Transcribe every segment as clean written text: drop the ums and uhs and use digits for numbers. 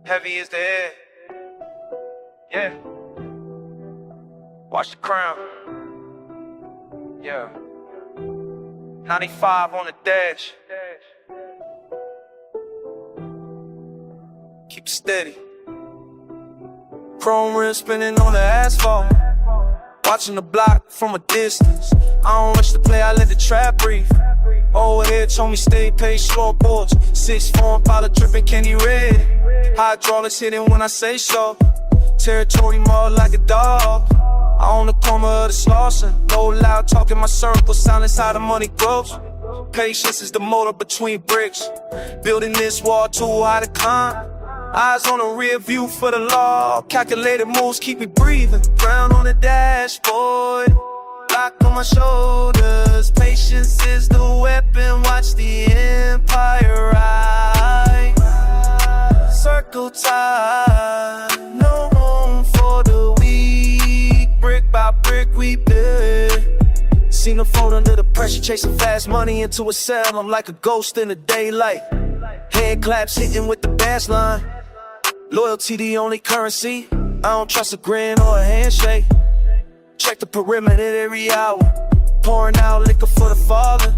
Heavy is the head. Yeah. Watch the crown. Yeah. 95 on the dash. Keep it steady. Chrome rim spinning on the asphalt. Watching the block from a distance. I don't rush to play, I let the trap breathe. Over here told me stay paid, floorboards. 6'4", pilot dripping candy red. Hydraulics hitting when I say so. Territory more like a dog. I own the corner of the Slauson. No loud talking my circle, silence how the money goes. Patience is the motor between bricks. Building this wall too high to climb. Eyes on the rear view for the law. Calculated moves keep me breathing. Ground on the dashboard, lock on my shoulders. Patience is the weapon, watch the empire rise. Circle time, no room for the weak. Brick by brick we build. Seen a fold under the pressure, chasing fast money into a cell. I'm like a ghost in the daylight. Head claps hitting with the bass line. Loyalty the only currency. I don't trust a grin or a handshake. Check the perimeter every hour. Pouring out liquor for the father.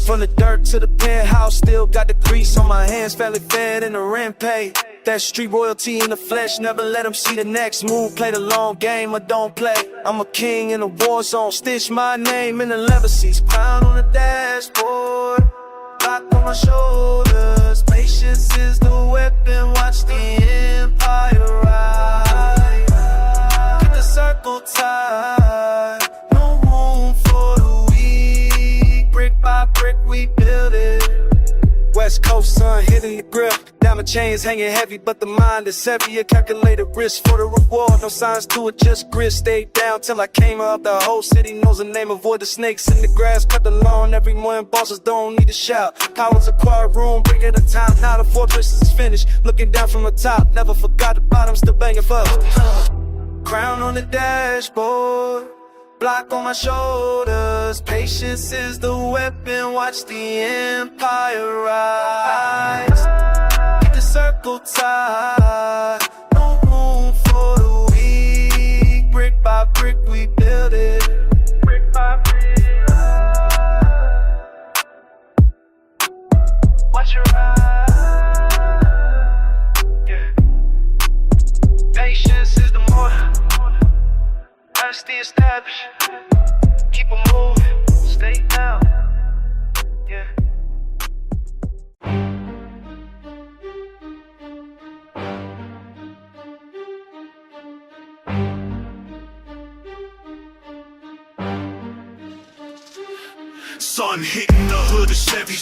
From the dirt to the penthouse, still got the grease on my hands. Family fed and the rent paid. That street royalty in the flesh, never let them see the next move. Play the long game or don't play. I'm a king in a war zone. Stitch my name in the leather seats. Crown on the dashboard, lock on my shoulders. Patience is the weapon, watch the empire rise. Keep the circle tight, no room for the weak. Brick by brick we build it. West Coast sun hitting the grip. Diamond chains hanging heavy, but the mind is heavy. A calculated risk for the reward. No signs to it, just grit. Stayed down till I came up. The whole city knows the name. Avoid the snakes in the grass, cut the lawn. Every morning bosses don't need to shout. Powers a quiet room, break at a time. Now the fortress is finished. Looking down from the top, never forgot the bottom, still banging for crown on the dashboard, block on my shoulders. Patience is the weapon, watch the empire rise. Keep the circle tight, no room for the weak. Brick by brick we build it. Brick by brick. Watch your eyes. Yeah. Patience is the motor. That's the established. Keep it moving, stay down. Yeah. Sun hitting the hood of Chevy,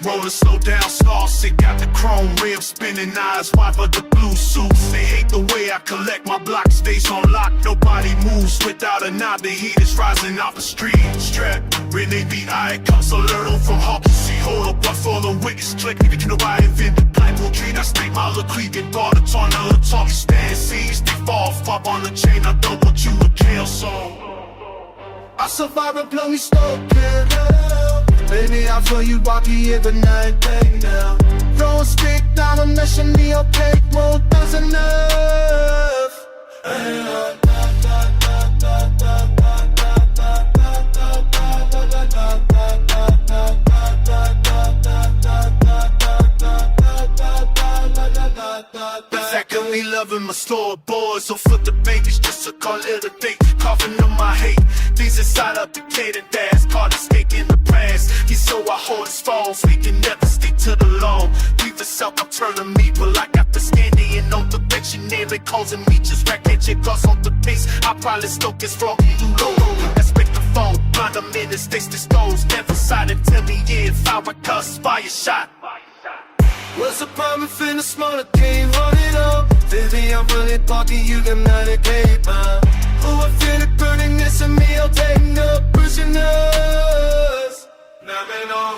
rolling slow down, saucy. Got the chrome rim spinning, eyes wide for the blue suits. They hate the way I collect my block, stays on lock. Nobody moves without a nod. The heat is rising off the street. Strap, when they be eye comes a learn from Hawkins. See, hold up, but for the witness click. Nigga, you know I invented Bible treat. I stake my liquid, get bought a ton of talk. Stand seas, they fall, pop on the chain. I don't want you to kill, so I survive and blow me smoking. Baby, I feel you walking in the night, day now. Throw a stick down and mission me opaque. More does enough. Got me loving my scoreboard, so flip the babies just to call it a day. Coughing on my hate, these inside up the Caden dash. Caught a snake in the past. He's so I hold his phones, we can never stick to the law. Leave the self, I'm turning me, but I got the standing on the bench. You nearly causing me just racket your gloss on the pace. I probably stoke his frog too low. Expect the phone, blind them in the stakes disclosed. Never sided till me in, fire cuss, fire shot. What's the problem finna smaller game, run it up. Baby, I'm really talking, you can not a game, who I feel it burning, this and me, I'll take no prisoners. Now me know.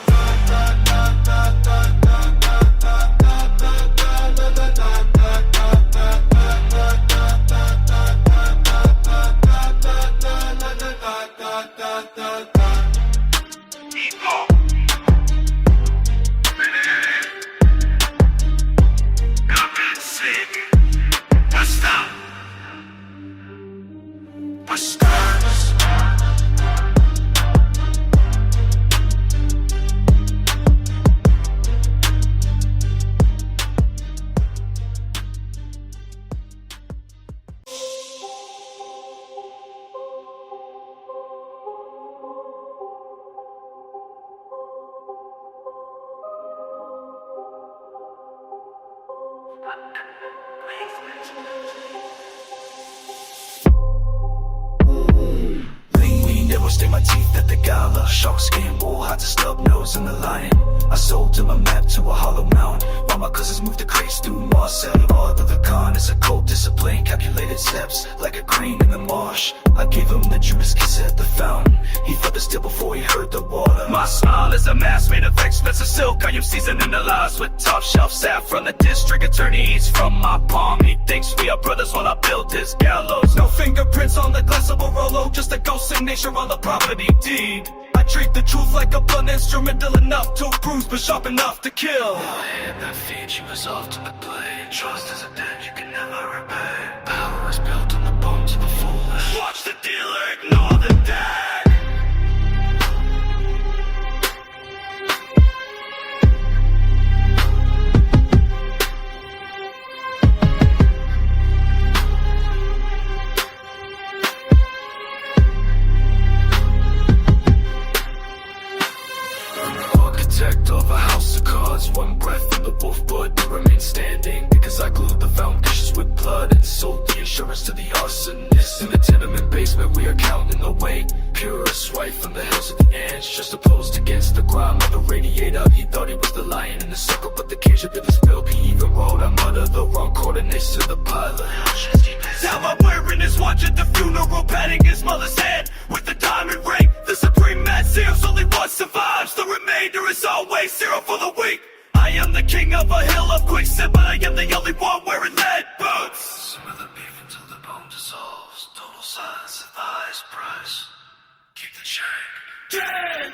Never stain my teeth at the gala. Shark skin, wool, hot to stub nose and the lion. I sold him a map to a hollow mountain, while my cousins moved the crates through Marseille. Art of the con is a cold discipline, calculated steps like a crane in the marsh. I gave him the Judas kiss at the fountain. He felt the still before he heard the water. My smile is a mask made of expensive silk. I am seasoning the lies with top shelf saffron. The district attorney eats from my palm. He thinks we are brothers when I built his gallows. No fingerprints on the glass of a Rolo, just a ghost signature on the property deed. I treat the truth like a blunt instrumental enough to bruise but sharp enough to kill. Your hand that feeds you is ultimate play. Trust is a debt you can never repay. Power is built on the bones of the foolish. Watch the dealer ignore the dag. Of a house of cards, one breath in the wolf blood to remain standing. Because I glued the foundations with blood and sold the insurance to the arsonist. In the tenement basement we are counting the weight. Purest white from the hills of the ants, just opposed against the grime of the radiator. He thought he was the lion in the circle, but the cage had been the spill. He even wrote I muttered the wrong coordinates to the pilot. Now I'm wearing his watch at the funeral, patting his mother's head with the diamond ring. The supreme mad seals, only one survives. The remainder is always zero for the weak. I am the king of a hill of quicksand, but I am the only one wearing lead boots. Simmer the beef until the bone dissolves. Total silence at the highest price. Keep the chain. Dead!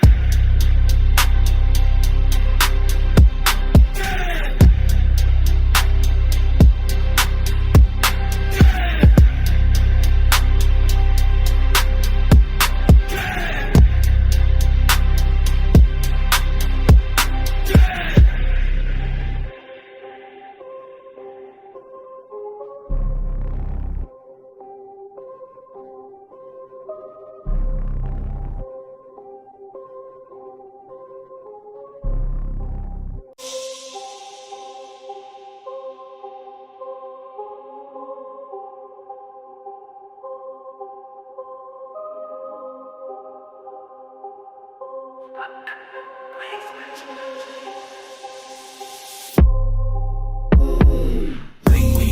Dead!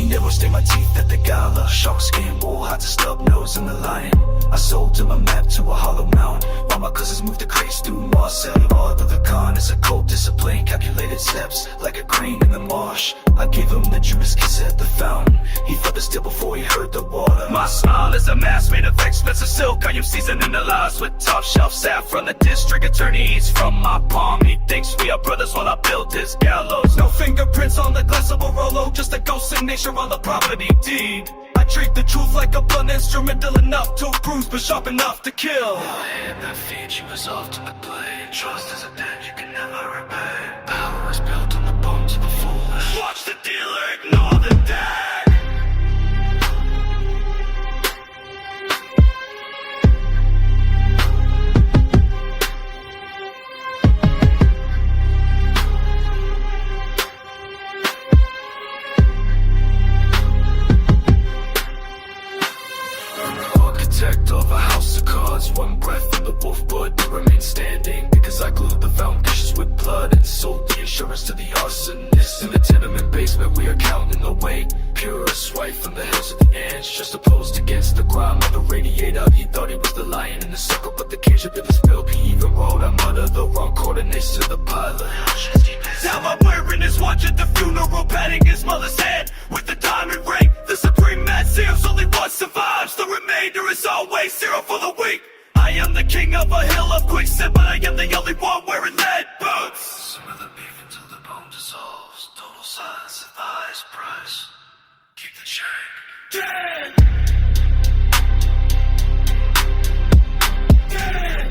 Never stain my teeth at the gala. Shark skin, wool, hot to stub nose and the lion. I sold him a map to a hollow mountain, while my cousins moved the crates through Marseille. Art of the con is a cold discipline, calculated steps like a crane in the marsh. I gave him the Judas kiss at the fountain. He felt the still before he heard the water. My smile is a mask made of expensive silk. I am seasoning the lies with top shelf saffron. The district attorney eats from my palm. He thinks we are brothers when I built his gallows. No fingerprints on the glass of a Rolo, just a ghost signature on the property deed. I treat the truth like a blunt instrumental enough to bruise but sharp enough to kill. Your hand that feeds you is ultimate play. Trust is a debt you can never repay. Power is built on the bones of the foolish. Watch the dealer ignore the dag. Of a house of cards, one breath in the wolf blood to remain standing. Because I glued the foundations with blood and sold the insurance to the arsonist. In the tenement basement we are counting the weight. Purest white from the hills of the ants, just opposed against the grime of the radiator. He thought he was the lion in the circle, but the cage had been the spill. He even wrote I muttered the wrong coordinates to the pilot. Now I'm wearing his watch at the funeral, patting his mother's head with the diamond ring. The supreme mad seals, only one survives. The remainder is always zero for the weak. I am the king of a hill of quicksand, but I am the only one wearing lead boots. Simmer the beef until the bone dissolves. Total silence at the highest price. Keep the chain. Dead! Dead!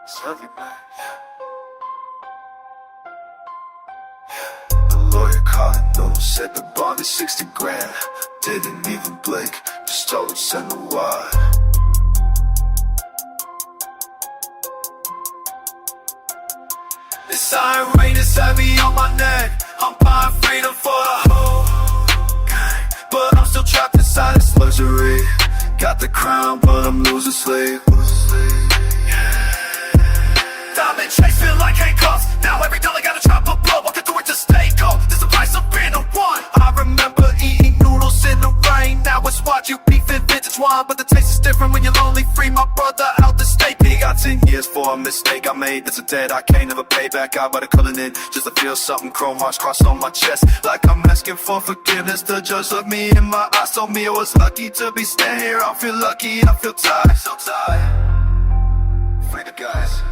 It's heavy, man. The lawyer caught a note, said the bond is 60 grand. Didn't even blink, just told him send the wire. This iron rain is heavy on my neck. I'm buying freedom for the whole gang, but I'm still trapped inside this luxury. Got the crown, but I'm losing sleep. Diamond chase feel like handcuffs. Now every dollar gotta trap a blow. Walking through it to stay cold. There's the price of being a one. I remember eating noodles in the rain. Now it's what you beef and vintage wine, but the taste is different when you're lonely. Free my brother out the state. He got 10 years for a mistake I made. That's a debt I can't never pay back. I better call it in just to feel something. Chrome hearts crossed on my chest, like I'm asking for forgiveness. The judge looked me in my eyes, told me I was lucky to be standing here. I feel lucky, I feel tired, so tired. Free the guys.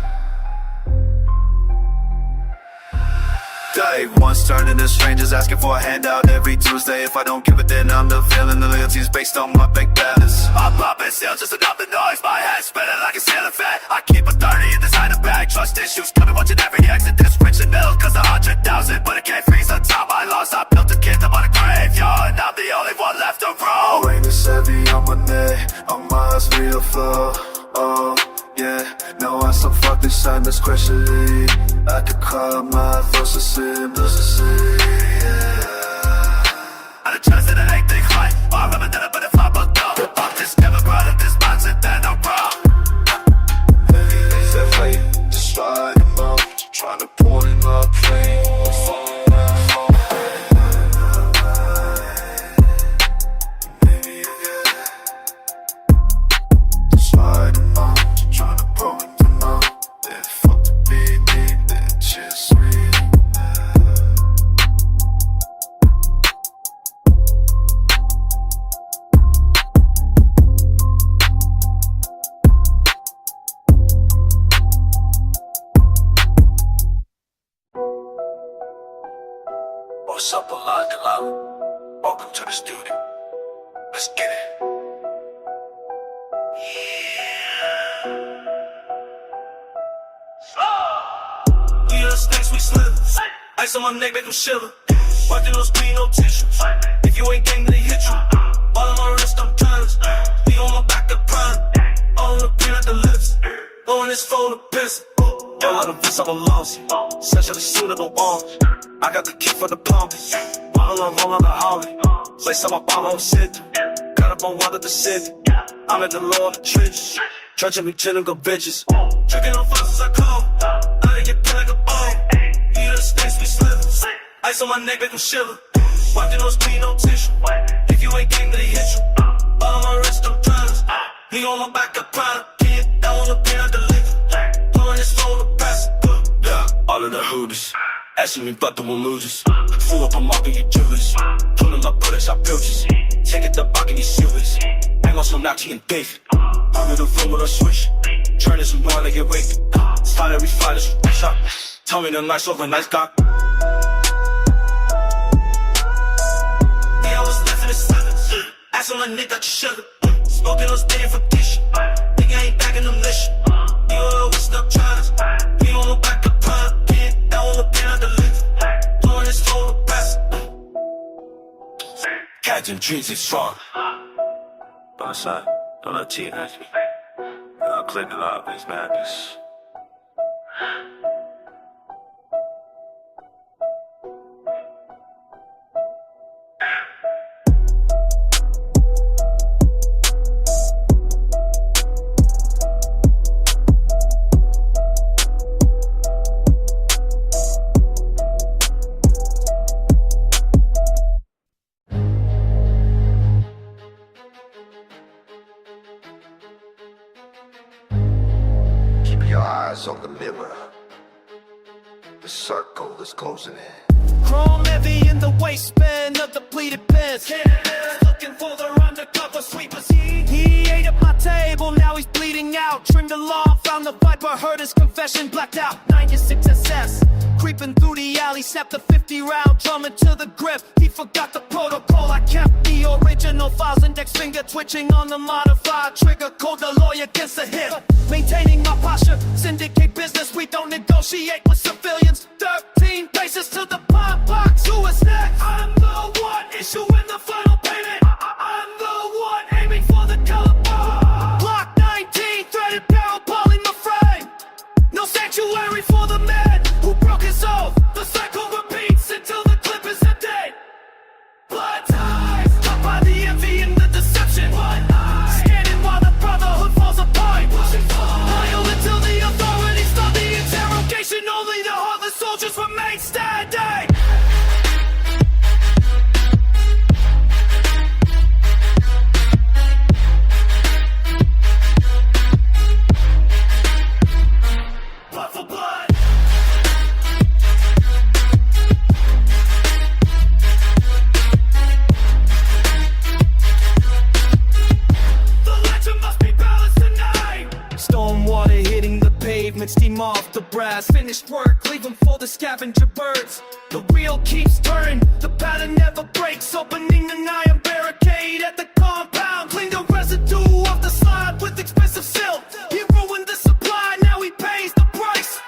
Day one's turning to strangers, asking for a handout every Tuesday. If I don't give it, then I'm the feeling. The loyalty's based on my bank balance. I'm popping sales, just another noise. My head spinning like a ceiling fan. I keep a 30 in the side of bag. Trust issues coming, watching every exit. This rich and middle, cause 100,000, but it can't freeze the time I lost. I built a kingdom on a graveyard, and I'm the only one left to roll. Rain is heavy on my neck, on my eyes real flow. Oh yeah, no, I so fuck this time, especially I could call my thoughts a sin, yeah. I done trusted it ain't think right. I remember that I better fly but go. Fuck this, never brought up this mindset that I'm wrong. Is that fate, just slide him up, tryna pour in my plane. What's up, allure? Welcome to the studio. Let's get it. Yeah, snakes we slither. Ice on my neck, make them shiver. Wiping those clean, no tissues. If you ain't gang, they hit you. All on my wrist, I'm tons. Be on my back, the prime. All on the pin at the lips. Blowing this phone, the piss. Yo, I done fist up a loss. Essentially suitable walls. I got the key for the pumping. While I'm on the Holly. Place on my bomb, I'm sitting. Got up on one of the city. I'm in the law of the trenches. Trudging me chillin' go bitches. Drinking on faucets I call. I didn't get pin like a ball. You the snakes we slither. Ice on my neck, make them shiver. Wiping those clean, no tissue. If you ain't gang, they hit you. All on my wrist, I'm drugs. He on my back, I pride. Kid, down on the pin, I deliver. Blowing this phone, the press. Yeah, all of the hooters. Asking me but the one losers. Full up, I'm mopping your jewelers. Pulling up bullets, I pictures. Take it the buck in these silvers. Hang on some naughty and beef. I'm in the room with a switch. Turn this one like it wake. Slide every fly, this shot. Tell me the nice over nice cock. Yeah, I was left in the silence. Asking my nigga got your sugar. Smoking those damn for dish. Nigga ain't back in the mission. You always stuck trying. You on the back of prime. Down on the pin of the lift. Blowing this phone to press. Catching dreams is strong. By side, don't let T ask me. I'll clean it up, it's madness. Your eyes on the mirror. The circle is closing in. Chrome heavy in the waistband of the pleated pants. Looking for the undercover sweepers. He ate at my table, now he's bleeding out. Trimmed the law, found the viper, heard his confession, blacked out. 96 SS. Creeping through the alley, snapped the 50 round, drumming to the grip. He forgot the protocol, I kept the original files. Index finger twitching on the modified trigger. Called the lawyer against the hip. Maintaining my posture, syndicate business, we don't negotiate with civilians. 13 paces to the pop box, who is next? I'm the one issuing the final payment. I'm the one aiming for the color bar. Block 19, threaded barrel, balling the frame. No sanctuary for the man who broke his oath. The cycle repeats until the clip is empty. Blood ties, caught by the envy and the deception. Standing while the brotherhood falls apart. Loyal until the authorities start the interrogation. Only the heartless soldiers remain standing. Blood for blood. Stormwater hitting the pavement, steam off the brass. Finished work, leave them for the scavenger birds. The wheel keeps turning, the pattern never breaks. Opening an iron barricade at the compound. Clean the residue off the slide with expensive silk. He ruined the supply, now he pays the price.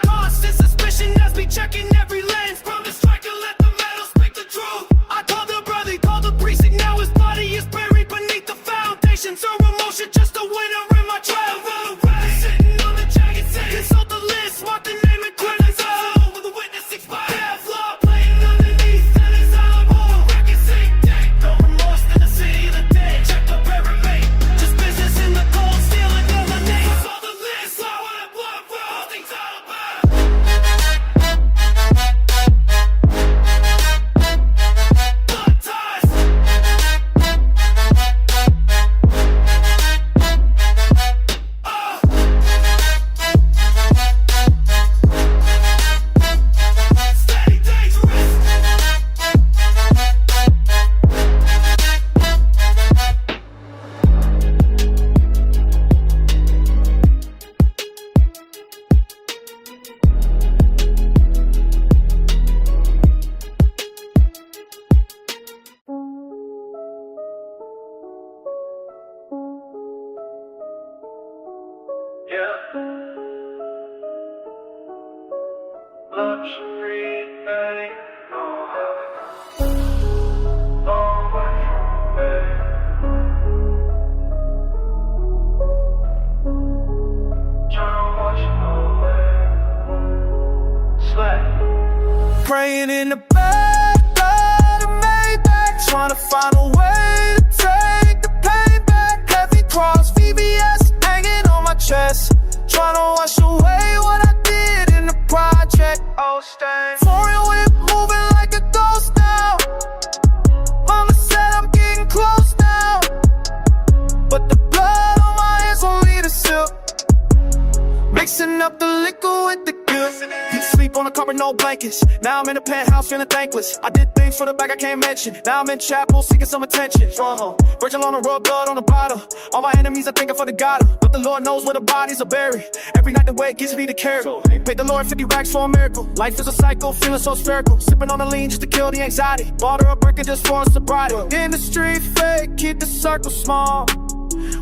Constant suspicion has me checking every lens. From the striker, let the metal speak the truth. I called the brother, he called the precinct. Now his body is buried beneath the foundations. Or emotion, just a winner in my trial. Sitting on the jagged sand. Consult the list, mark the name and credits. Over the witness expired. Half law playing underneath an asylum hole. Record sink deck. No remorse in the city of the dead. Check the pyramid. Just business in the cold, stealing another name. Consult the list, law with a blood roll. Things all about. Blood ties. Steady, dangerous. Yeah. Luxury thing. Praying in the back of the Maybach, trying to find a way to take the pain back. Heavy cross, VVS hanging on my chest, trying to wash away what I did in the project. Oh, stain. Foreign whip moving like a ghost now. Mama said I'm getting close now, but the blood on my hands won't lead us up. Mixing up the liquor with the good. Sleep on the carpet, no blankets. Now I'm in the penthouse feeling thankless. I did things for the bag I can't mention. Now I'm in chapel seeking some attention. Virgil on the rub, blood on the bottle. All my enemies are thinking for the God, but the Lord knows where the bodies are buried. Every night the way it gives me the care. Paid the Lord 50 racks for a miracle. Life is a cycle, feeling so spherical. Sipping on the lean just to kill the anxiety. Bought her a brick and just for a sobriety. In the street fake, keep the circle small.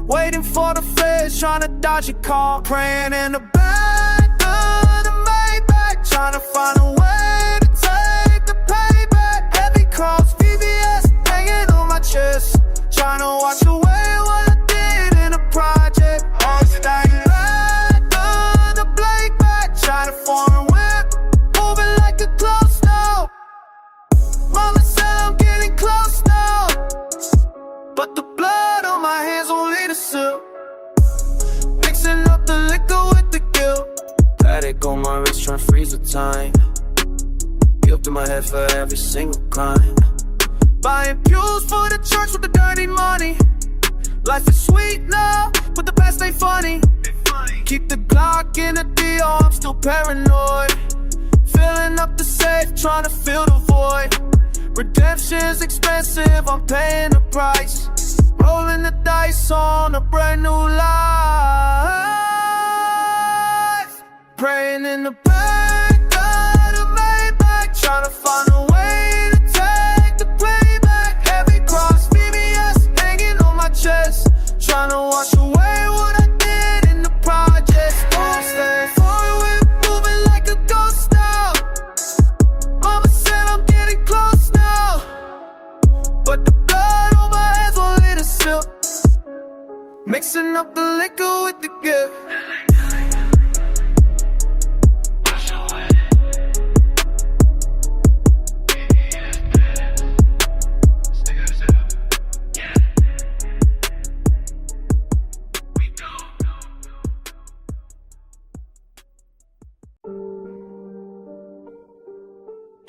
Waiting for the feds, trying to dodge a call. Praying in the back of the Maybach, trying to find a way to take the payback. Heavy cross, VVS hanging on my chest, trying to wash away what I did in the project. All staying back on the blade back, trying to foreign whip, moving like a close now. Mama said I'm getting close now, but the blood on my hands won't lead us up. Mixing up the liquor with the guilt. Paddock on my wrist, trying to freeze the time. Guilt in my head for every single crime. Buying pews for the church with the dirty money. Life is sweet now, but the past ain't funny. Keep the Glock in the DR, I'm still paranoid. Filling up the safe, trying to fill the void. Redemption's expensive, I'm paying the price. Rolling the dice on a brand new life. Praying in the back of the Maybach, trying to find a way to take the playback. Heavy cross, VVS hanging on my chest, trying to wash away what I did in the project. Don't stay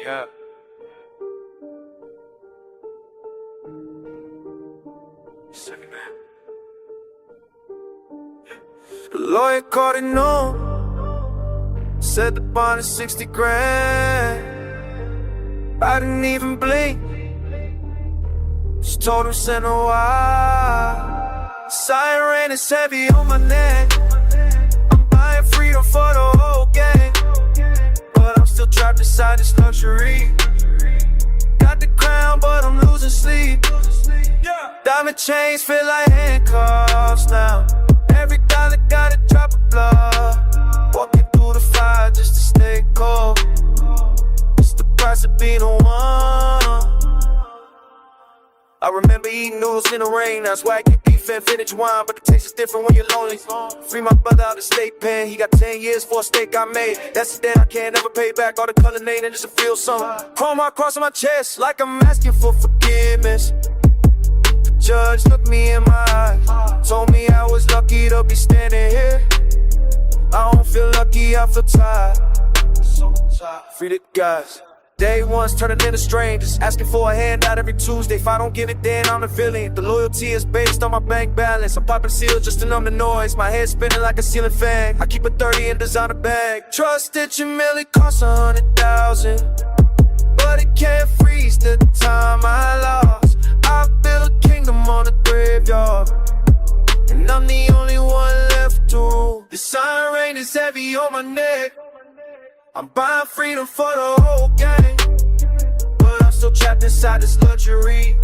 Yeah. Second man. The lawyer called it noon. Said the bond is 60 grand. I didn't even blink. She told him send a wire. Siren is heavy on my neck. I'm buying freedom for the whole gang, but I'm still trapped inside this luxury. Got the crown, but I'm losing sleep. Diamond chains feel like handcuffs now. Every dollar got a drop of blood. Walking through the fire just to stay cold. It's the price of being a one. I remember eating noodles in the rain. That's why I keep beef and vintage wine, but the taste is different when you're lonely. Free my brother out of state pen. He got 10 years for a steak I made. That's the debt I can't never pay back. All the color name and just to feel something. Chrome heart cross on my chest like I'm asking for forgiveness. The judge looked me in my eyes, told me I was lucky to be standing here. I don't feel lucky, I feel tired. Free the guys. Day ones turning into strangers, asking for a handout every Tuesday. If I don't get it, then I'm the villain. The loyalty is based on my bank balance. I'm popping seals just to numb the noise. My head spinning like a ceiling fan. I keep a 30 in designer bag. Trust that your milli costs 100,000, but it can't freeze the time I lost. I built a kingdom on a graveyard, and I'm the only one left to rule. The siren is heavy on my neck. I'm buying freedom for the whole gang, but I'm still trapped inside this luxury.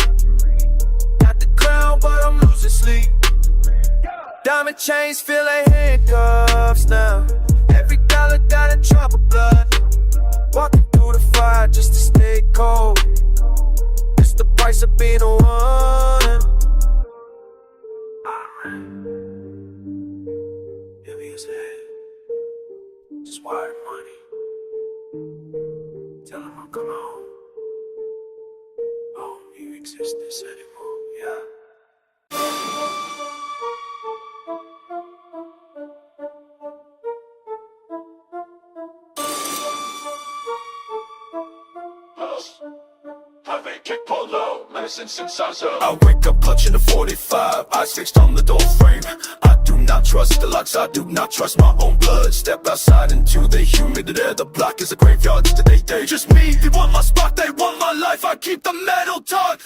Got the crown, but I'm losing sleep. Diamond chains feel like handcuffs now. Every dollar got a drop of blood. Walking through the fire just to stay cold. It's the price of being a one. Heavy as head, just wired money. Tell him I'm coming home. I don't need existence anymore, yeah. I make kick polo, medicine since I was I wake up clutching the 45, eyes fixed on the door frame. I do not trust the locks, I do not trust my own blood. Step outside into the humid air, the block is a graveyard today. Just me, they want my spot, they want my life, I keep the metal taut.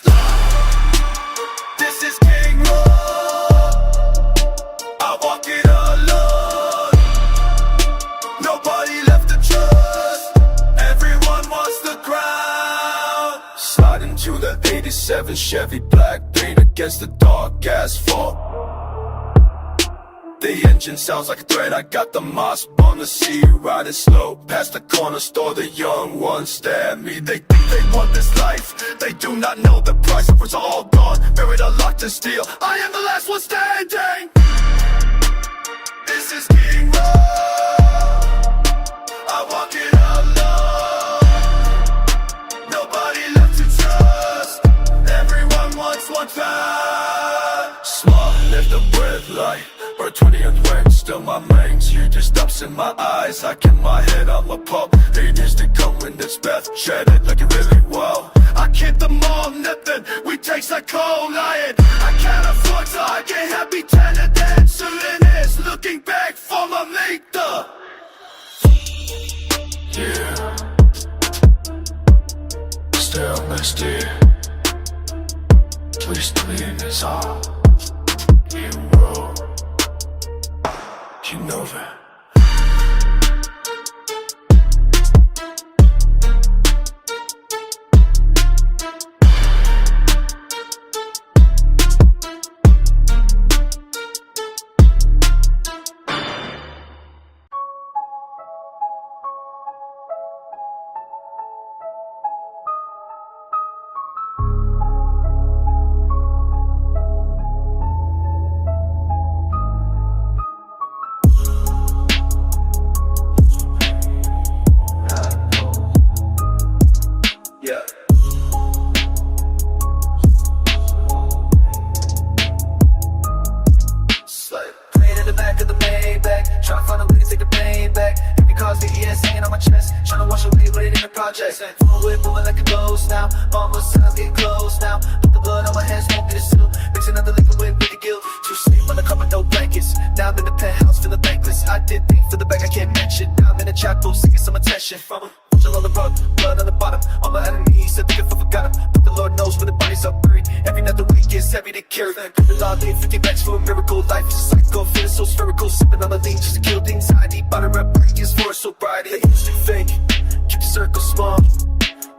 This is King Road, I walk it alone. Nobody left to trust, everyone wants the crown. Slide into the 87 Chevy black paint against the dark asphalt. The engine sounds like a threat, I got the moss on the sea, riding slow past the corner store. The young ones stare at me, they think they want this life. They do not know the price, it was all gone, buried or locked in steel. I am the last one standing. This is King Road, I walk it alone. Nobody left to trust, everyone wants one time. Smart, lift the breath light, or 20 unwed, still my mange. You just stops in my eyes, I keep my head on my pop. 8 years to come when it's best, shed it like it really wow. I keep them all nothing, we taste like cold iron. I can't afford to, I can't happy tenant dancer in this, looking back for my maker. Yeah, still next year, please clean this all. You roll, you know that. Full with did things for the bag I can't mention. Now I'm in a chapel seeking some attention from him. On the rug, blood on the bottom. All my enemies said they could forgot him, but the Lord knows when the bodies are buried. Every night the weight gets heavy to carry. People all day 50 bags for a miracle. Life is a cycle, feeling so spherical. Sipping on the lean just to kill the anxiety. Bottom up breakers for sobriety. They used to fake, keep the circle small,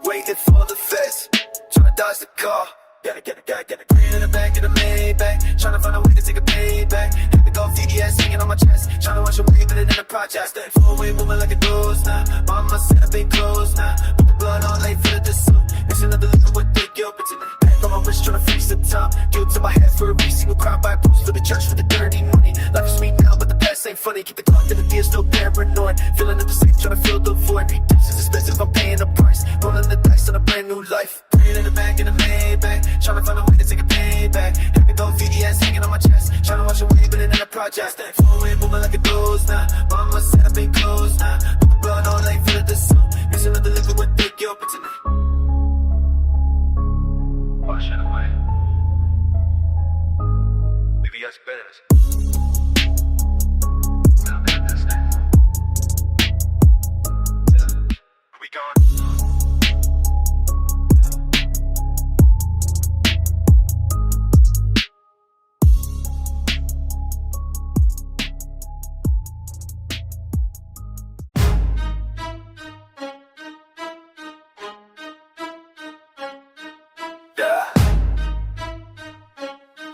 waiting for the feds, trying to dodge the car. Gotta get a green in the back of the Maybach, trying to find a way to take a payback. Had to go VDS hanging on my chest, trying to watch a way better than the project. Four-way moving like a ghost now. Mama said I've been close now. Put the blood on late for the sun. It's another living with the guilt, but in the back on my wrist trying to face the time. Guilt to my head for every single crime by boost for the church for the dirty money. Life is sweet now, but the past ain't funny. Keep the clock in the deal, still paranoid. Filling up the safe, trying to fill the void. Redemption is expensive, I'm paying the price. Rolling the dice on a brand new life. In the back in the Maybach, trying to find a way to take a payback. Had to go VDS hanging on my chest, trying to watch a way better than a project. Four-way moving like a ghost now. Mama said I've been close now. Put the blood on late for the sun. It's another living with the guilt, but tonight wash it away. Maybe that's better. Now that's that. We gone.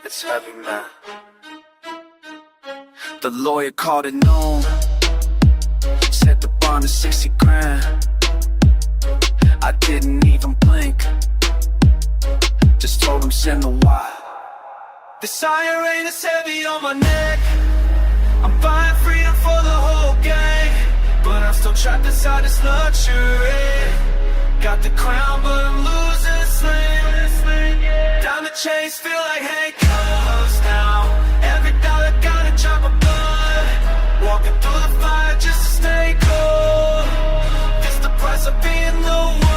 It's heavy, man. The lawyer called it known, set the bond to 60 grand. I didn't even blink, just told him send the wire. This iron is heavy on my neck. I'm buying freedom for the whole gang, but I'm still trapped inside this luxury. Got the crown, but I'm losing sling. Diamond chains feel like handcuffs now. Every dollar got a drop of blood. Walking through the fire just to stay cold. It's the price of being the one.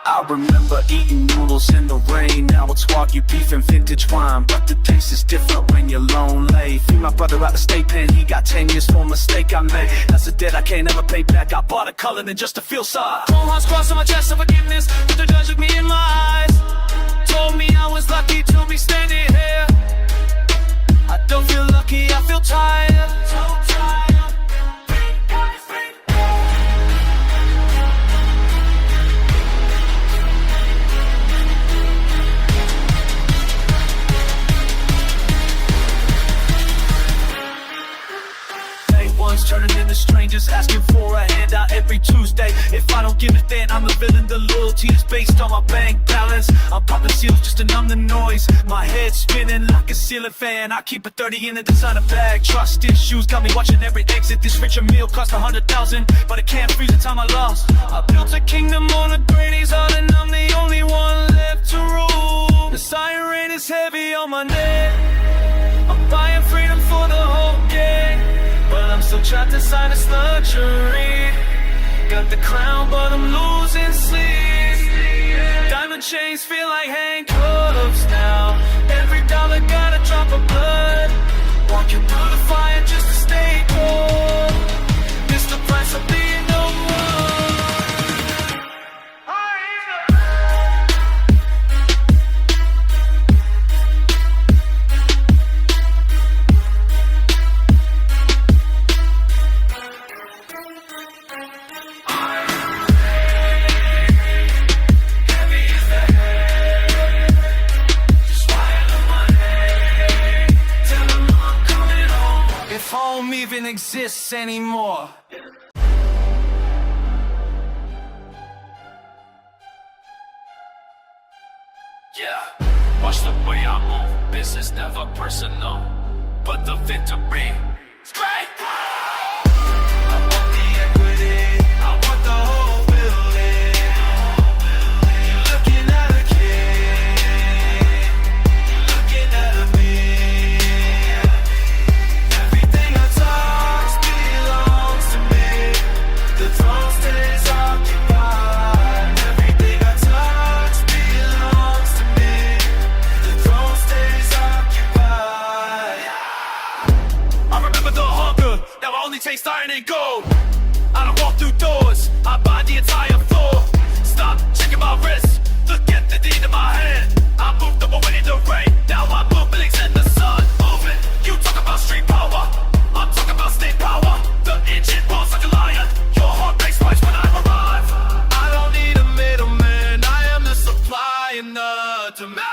I remember eating noodles in the rain. Now it's Wagyu beef and vintage wine, but the taste is different when you're lonely. Free my brother out of state pen, he got 10 years for a mistake I made. That's a debt I can't ever pay back. I bought a Cullinan just to feel sorry. Chrome hearts crossed on my chest of forgiveness, but the judge looked me in my eyes. Told me I was lucky to be standing here. I don't feel lucky, I feel tired. So tired. Turning into strangers, asking for a handout every Tuesday. If I don't give it, then I'm a villain. The loyalty is based on my bank balance. I'm popping seals just to numb the noise. My head spinning like a ceiling fan. I keep a 30 in a designer bag. Trust issues got me watching every exit. This richer meal cost 100,000, but it can't freeze the time I lost. I built a kingdom on a granny's heart, and I'm the only one left to rule. The siren is heavy on my neck. I'm buying freedom for the whole gang, but I'm still trapped inside this luxury. Got the crown, but I'm losing sleep. Diamond chains feel like handcuffs now. Every dollar got a drop of blood. Walking through the fire just to stay cold. It's the price of being no one. Home even exists anymore. Yeah, watch the way I move. Business never personal, but the victory is great. I want the equity, I want the whole building. You're looking at a king, you're looking at a me. Everything I touch belongs to me. The throne stays occupied. Everything I touch belongs to me. The throne stays occupied. I only taste iron and gold. I don't walk through doors, I buy the entire floor. Stop checking my wrist, look at the deed in my hand. I moved up away in the rain, now my movement in the sun. Moving, you talk about street power, I'm talking about state power. The engine rolls like a lion, your heart breaks twice when I arrive. I don't need a middleman, I am the supply and the demand.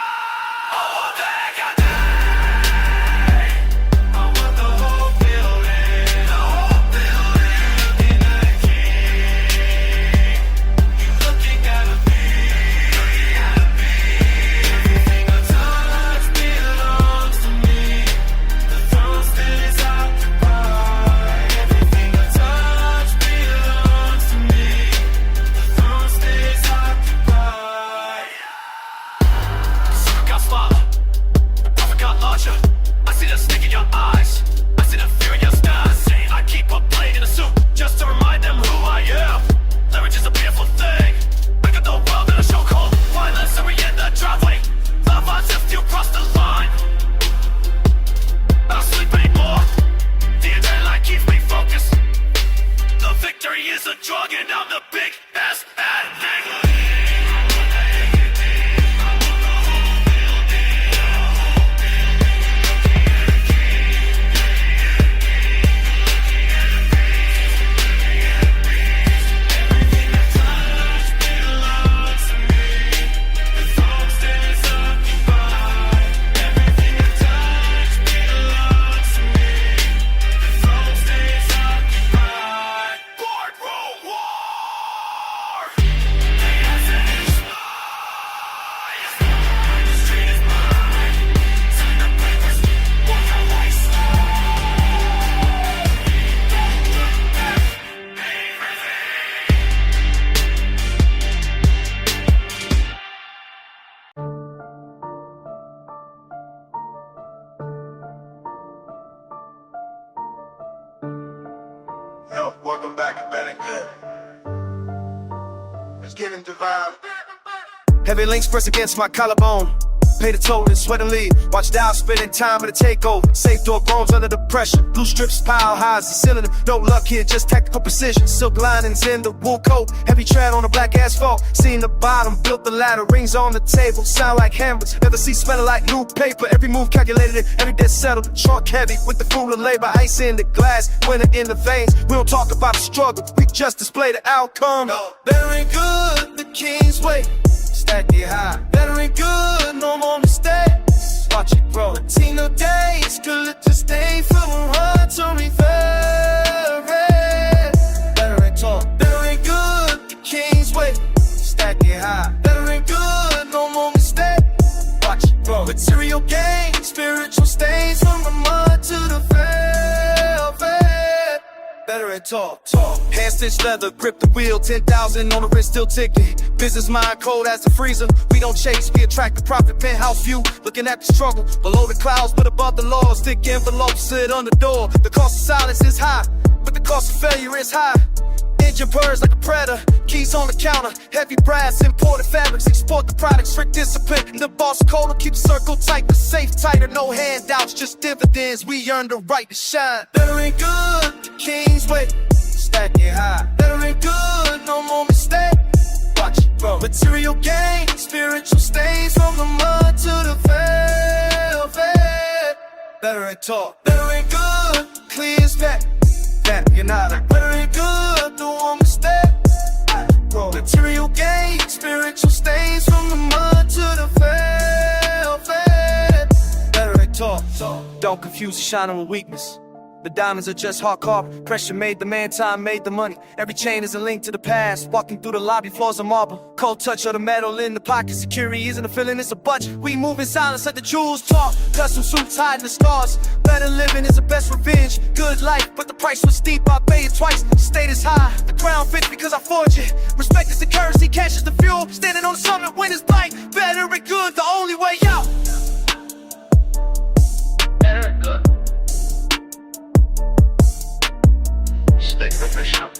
I see the snake in your eyes, I see the fear in your stance. I keep a blade in a suit, just to remind them who I am. Leverage is a beautiful thing, break up the world in a show called violence. And we in the driveway, love us if you cross the line. I don't sleep anymore, the adrenaline keeps me focused. The victory is a drug and I'm the big ass addict. Yo, welcome back, better good. It's getting divine. Heavy links press against my collarbone. Pay the toll and sweat and leave. Watch Dow spending time in the takeover. Safe door groans under the pressure. Blue strips pile high as the cylinder. No luck here, just tactical precision. Silk linings in the wool coat. Heavy tread on the black asphalt. Seen the bottom, built the ladder. Rings on the table, sound like hammers. Never see smelling like new paper. Every move calculated, every debt settled. Truck heavy with the cooler labor. Ice in the glass, winter in the veins. We don't talk about the struggle, we just display the outcome. Better ain't good, the king's way. Stack it high. Better ain't good, no more mistakes. Watch it grow. Latino days, could it just stay from a run to me Better ain't talk. Better ain't good, the king's way. Stack it high. Better ain't good, no more mistakes. Watch it grow. Material gain, spiritual stains from the mud to the velvet. Better ain't talk. Hand stitched leather, grip the wheel, 10,000 on the wrist, still ticking. Business mind cold as the freezer. We don't chase, we attract the profit. Penthouse view, looking at the struggle. Below the clouds, but above the laws. Thick envelopes sit on the door. The cost of silence is high, but the cost of failure is high. Engine purrs like a predator, keys on the counter. Heavy brass, imported fabrics, export the products. Strict discipline, the boss code will keep the circle tight. The safe tighter, no handouts, just dividends. We earn the right to shine. Better ain't good, the king's way. Stack it high. Better ain't good, no more mistake. Watch it grow. Material gain, spiritual stains from the mud to the velvet. Better ain't talk. Better ain't good, clear as that. You're not a better ain't good, no more mistake. Grow. Material gain, spiritual stains from the mud to the velvet. Better ain't talk. Don't confuse the shining with weakness. The diamonds are just hard carbon. Pressure made the man, time made the money. Every chain is a link to the past. Walking through the lobby, floors of marble. Cold touch of the metal in the pocket. Security isn't a feeling, it's a budget. We move in silence, let the jewels talk. Custom suits hiding the stars. Better living is the best revenge. Good life, but the price was steep. I pay it twice. Status high, the crown fits because I forge it. Respect is the currency, cash is the fuel. Standing on the summit when it's light. Better and good, the only way out. Better and good. Stay professional.